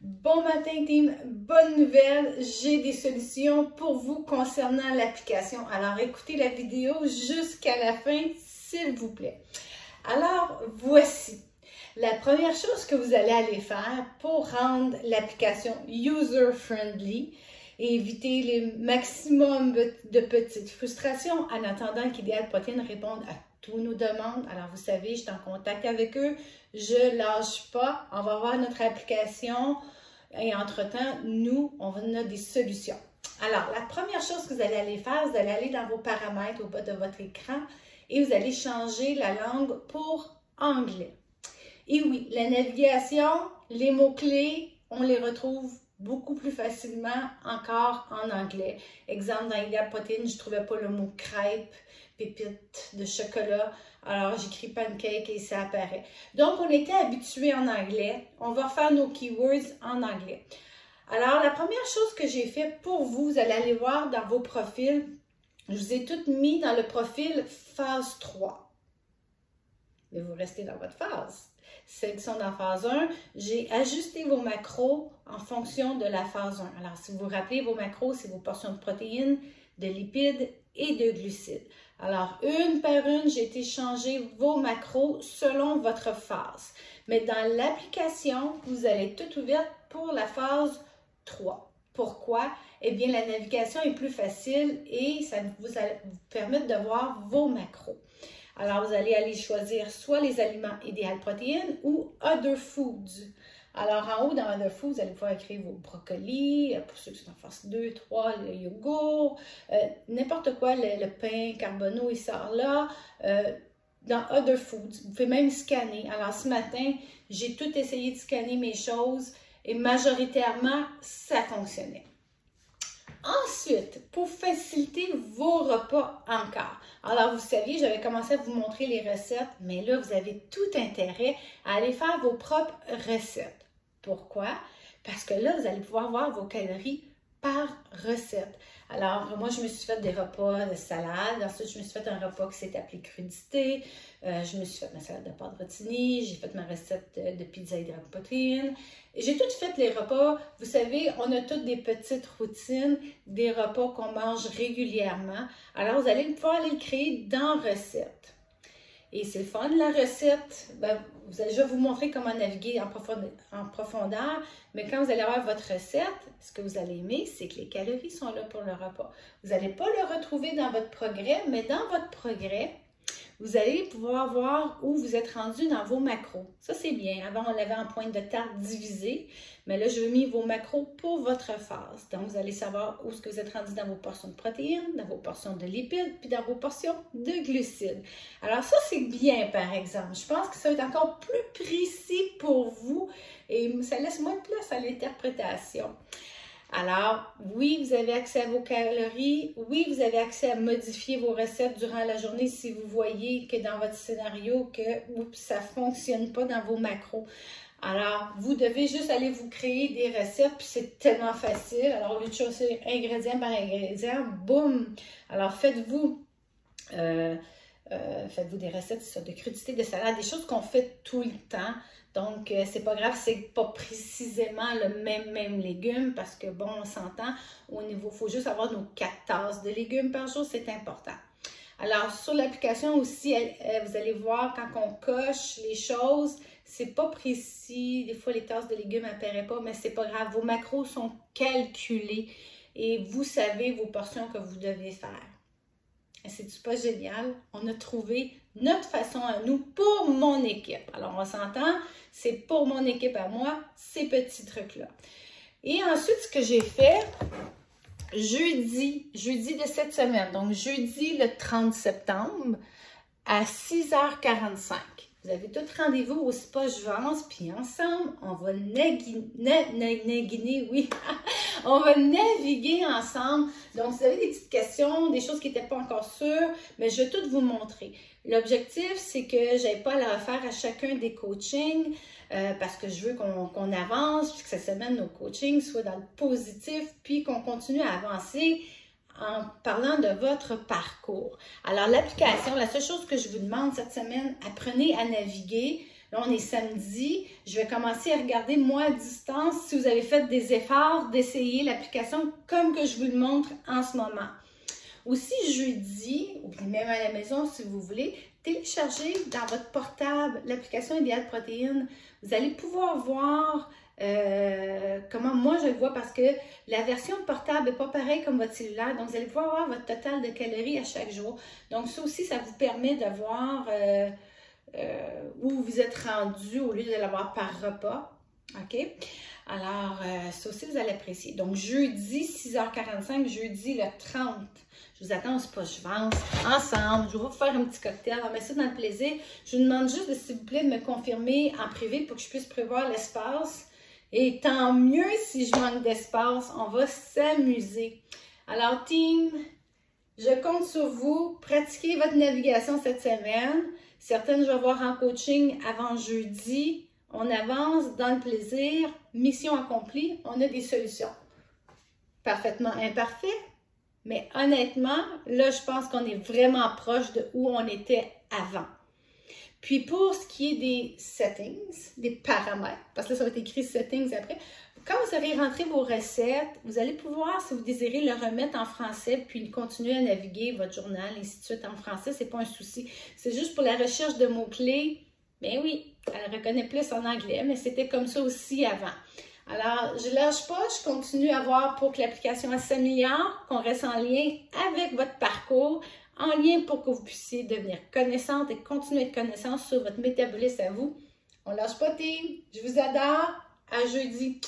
Bon matin team, bonne nouvelle, j'ai des solutions pour vous concernant l'application. Alors écoutez la vidéo jusqu'à la fin s'il vous plaît. Alors voici, la première chose que vous allez aller faire pour rendre l'application user-friendly et éviter les maximum de petites frustrations en attendant qu'Idéal Protéines réponde à tous nos demandes. Alors vous savez, je suis en contact avec eux, je lâche pas, on va voir notre application et entre-temps, nous, on a des solutions. Alors, la première chose que vous allez aller faire, vous allez aller dans vos paramètres au bas de votre écran et vous allez changer la langue pour anglais. Et oui, la navigation, les mots-clés, on les retrouve beaucoup plus facilement encore en anglais. Exemple, dans Idéal Protéines, je ne trouvais pas le mot crêpe, pépite de chocolat. Alors, j'écris pancake et ça apparaît. Donc, on était habitué en anglais. On va faire nos keywords en anglais. Alors, la première chose que j'ai fait pour vous, vous allez aller voir dans vos profils. Je vous ai toutes mis dans le profil phase 3. Mais vous restez dans votre phase. Celles qui sont dans phase 1, j'ai ajusté vos macros en fonction de la phase 1. Alors, si vous vous rappelez, vos macros, c'est vos portions de protéines, de lipides et de glucides. Alors, une par une, j'ai été changer vos macros selon votre phase. Mais dans l'application, vous allez tout ouverte pour la phase 3. Pourquoi? Eh bien, la navigation est plus facile et ça vous permettre de voir vos macros. Alors, vous allez aller choisir soit les aliments Idéal Protéines ou Other Foods. Alors, en haut, dans Other Foods, vous allez pouvoir écrire vos brocolis, pour ceux qui sont en phase 2, 3, le yogourt, n'importe quoi, le pain carbono, il sort là. Dans Other Foods, vous pouvez même scanner. Alors, ce matin, j'ai tout essayé de scanner mes choses et majoritairement, ça fonctionnait. Ensuite, pour faciliter vos repas encore. Alors, vous saviez, j'avais commencé à vous montrer les recettes, mais là, vous avez tout intérêt à aller faire vos propres recettes. Pourquoi? Parce que là, vous allez pouvoir voir vos calories par recette. Alors, moi, je me suis fait des repas de salade. Ensuite, je me suis fait un repas qui s'est appelé crudité. Je me suis fait ma salade de pâte rôtie. J'ai fait ma recette de pizza Idéal Protéines. J'ai tout fait les repas. Vous savez, on a toutes des petites routines, des repas qu'on mange régulièrement. Alors, vous allez pouvoir aller le créer dans recette. Et c'est le fun, la recette. Ben, je vais vous montrer comment naviguer en profondeur. Mais quand vous allez avoir votre recette, ce que vous allez aimer, c'est que les calories sont là pour le repas. Vous n'allez pas le retrouver dans votre progrès, mais dans votre progrès, vous allez pouvoir voir où vous êtes rendu dans vos macros. Ça, c'est bien. Avant, on l'avait en pointe de tarte divisée, mais là, je vais mettre vos macros pour votre phase. Donc, vous allez savoir où est-ce que vous êtes rendu dans vos portions de protéines, dans vos portions de lipides, puis dans vos portions de glucides. Alors, ça, c'est bien, par exemple. Je pense que ça va être encore plus précis pour vous et ça laisse moins de place à l'interprétation. Alors, oui, vous avez accès à vos calories. Oui, vous avez accès à modifier vos recettes durant la journée si vous voyez que dans votre scénario, que ça ne fonctionne pas dans vos macros. Alors, vous devez juste aller vous créer des recettes, puis c'est tellement facile. Alors, au lieu de choisir ingrédient par ingrédient, boum! Alors, faites-vous des recettes de crudité, de salade, des choses qu'on fait tout le temps. Donc, c'est pas grave, c'est pas précisément le même légume parce que, bon, on s'entend, au niveau, il faut juste avoir nos 4 tasses de légumes par jour, c'est important. Alors, sur l'application aussi, vous allez voir quand on coche les choses, c'est pas précis. Des fois, les tasses de légumes n'apparaissent pas, mais c'est pas grave. Vos macros sont calculés et vous savez vos portions que vous devez faire. C'est-tu pas génial? On a trouvé notre façon à nous pour mon équipe. Alors, on s'entend, c'est pour mon équipe à moi, ces petits trucs-là. Et ensuite, ce que j'ai fait, jeudi de cette semaine, donc jeudi le 30 septembre, à 6h45. Vous avez tout rendez-vous au Spa Jouvence, puis ensemble, on va on va naviguer ensemble. Donc, si vous avez des petites questions, des choses qui n'étaient pas encore sûres, mais je vais tout vous montrer. L'objectif, c'est que je n'aille pas à le refaire à chacun des coachings, parce que je veux qu'on avance, puis que cette semaine, nos coachings soient dans le positif, puis qu'on continue à avancer en parlant de votre parcours. Alors, l'application, la seule chose que je vous demande cette semaine, apprenez à naviguer Là, on est samedi. Je vais commencer à regarder, moi, à distance, si vous avez fait des efforts d'essayer l'application comme que je vous le montre en ce moment. Aussi, jeudi, ou bien même à la maison, si vous voulez, téléchargez dans votre portable l'application Idéal Protéines. Vous allez pouvoir voir comment moi je le vois parce que la version portable n'est pas pareille comme votre cellulaire. Donc, vous allez pouvoir voir votre total de calories à chaque jour. Donc, ça aussi, ça vous permet de voir où vous êtes rendu au lieu de l'avoir par repas. OK? Alors, ça aussi, vous allez apprécier. Donc, jeudi, 6h45, jeudi le 30. Je vous attends au Poche Vente ensemble. Je vais vous faire un petit cocktail. On va mettre ça dans le plaisir. Je vous demande juste, s'il vous plaît, de me confirmer en privé pour que je puisse prévoir l'espace. Et tant mieux si je manque d'espace. On va s'amuser. Alors, team, je compte sur vous. Pratiquez votre navigation cette semaine. Certaines, je vais voir en coaching avant jeudi. On avance dans le plaisir. Mission accomplie. On a des solutions. Parfaitement imparfait. Mais honnêtement, là, je pense qu'on est vraiment proche de où on était avant. Puis pour ce qui est des settings, des paramètres, parce que là, ça va être écrit settings après, quand vous aurez rentré vos recettes, vous allez pouvoir, si vous désirez, le remettre en français, puis continuer à naviguer votre journal, et ainsi de suite en français, c'est pas un souci. C'est juste pour la recherche de mots-clés. Ben oui, elle reconnaît plus en anglais, mais c'était comme ça aussi avant. Alors, je ne lâche pas, je continue à voir pour que l'application s'améliore, qu'on reste en lien avec votre parcours, en lien pour que vous puissiez devenir connaissante et continuer de connaissance sur votre métabolisme à vous. On ne lâche pas, team. Je vous adore. À jeudi.